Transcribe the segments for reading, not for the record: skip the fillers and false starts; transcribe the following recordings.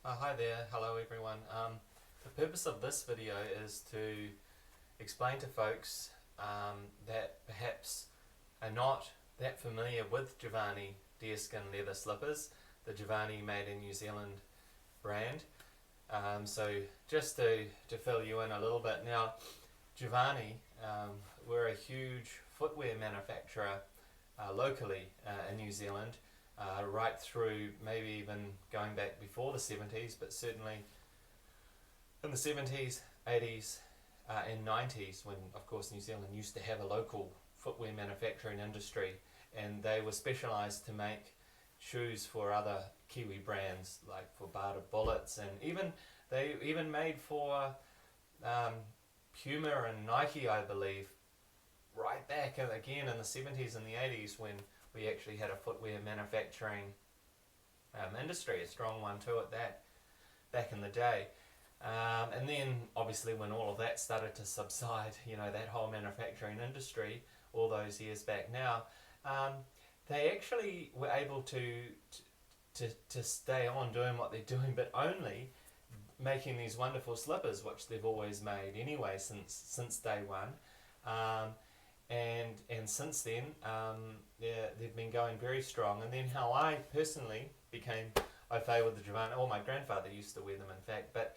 Hi there, hello everyone. The purpose of this video is to explain to folks that perhaps are not that familiar with Givani deerskin leather slippers, the Givani made in New Zealand brand. So just to fill you in a little bit, now Givani, we're a huge footwear manufacturer locally in New Zealand, right through maybe even going back before the 70s, but certainly in the 70s, 80s and 90s, when of course New Zealand used to have a local footwear manufacturing industry, and they were specialised to make shoes for other Kiwi brands like for Bata Bullets, and they even made for Puma and Nike, I believe, right back again in the 70s and the 80s, when we actually had a footwear manufacturing industry, a strong one to it, that back in the day. And then obviously when all of that started to subside, that whole manufacturing industry all those years back now, they actually were able to stay on doing what they're doing, but only making these wonderful slippers, which they've always made anyway since day one. And since then, they've been going very strong. And then how I personally became au fait with the Givani, my grandfather used to wear them in fact, but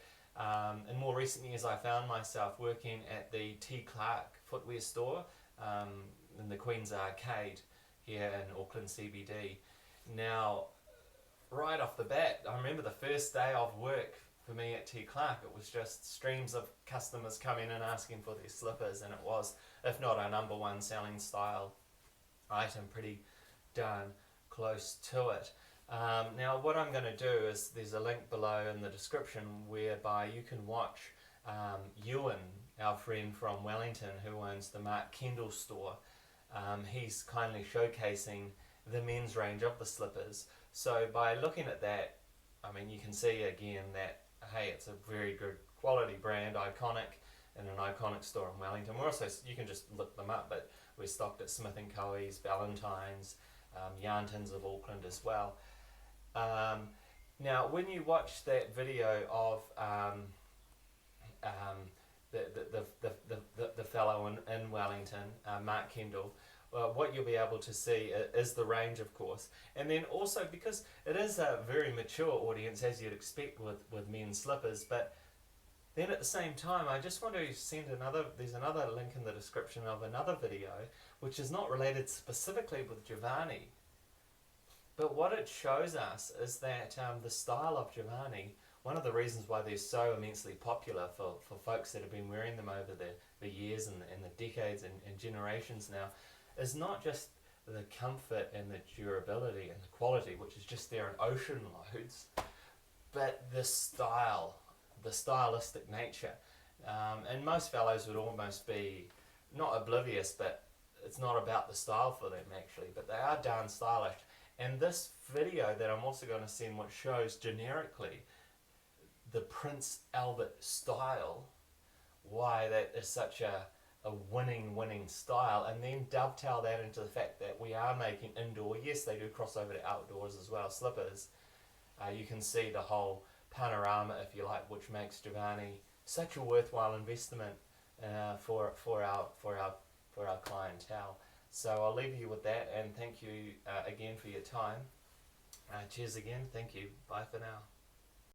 in more recent years I found myself working at the T. Clark footwear store in the Queen's Arcade here in Auckland CBD. Now, right off the bat, I remember the first day of work for me at T. Clark, it was just streams of customers coming in asking for these slippers, and it was, if not our number one selling style item, pretty darn close to it. Now what I'm going to do is, there's a link below in the description whereby you can watch Ewan, our friend from Wellington who owns the Mark Kendall store. He's kindly showcasing the men's range of the slippers. So by looking at that, you can see again that, hey, it's a very good quality brand, iconic, in an iconic store in Wellington. We're also, you can just look them up, but we're stocked at Smith & Coe's, Ballantyne's, Yarntons of Auckland as well. Now when you watch that video of the fellow in Wellington, Mark Kendall, what you'll be able to see is the range, of course, and then also, because it is a very mature audience, as you'd expect with men's slippers, but then at the same time I just want to send there's another link in the description of another video which is not related specifically with Givani, but what it shows us is that the style of Givani, one of the reasons why they're so immensely popular for folks that have been wearing them over the years and the decades and generations now, is not just the comfort and the durability and the quality, which is just there in ocean loads, but the style, the stylistic nature. And most fellows would almost be not oblivious, but it's not about the style for them actually, but they are darn stylish. And this video that I'm also going to send, which shows generically the Prince Albert style, why that is such a winning style, and then dovetail that into the fact that we are making indoor, yes they do cross over to outdoors as well, slippers. You can see the whole panorama, if you like, which makes Givani such a worthwhile investment for our clientele. So I'll leave you with that, and thank you again for your time. Cheers again, thank you, bye for now.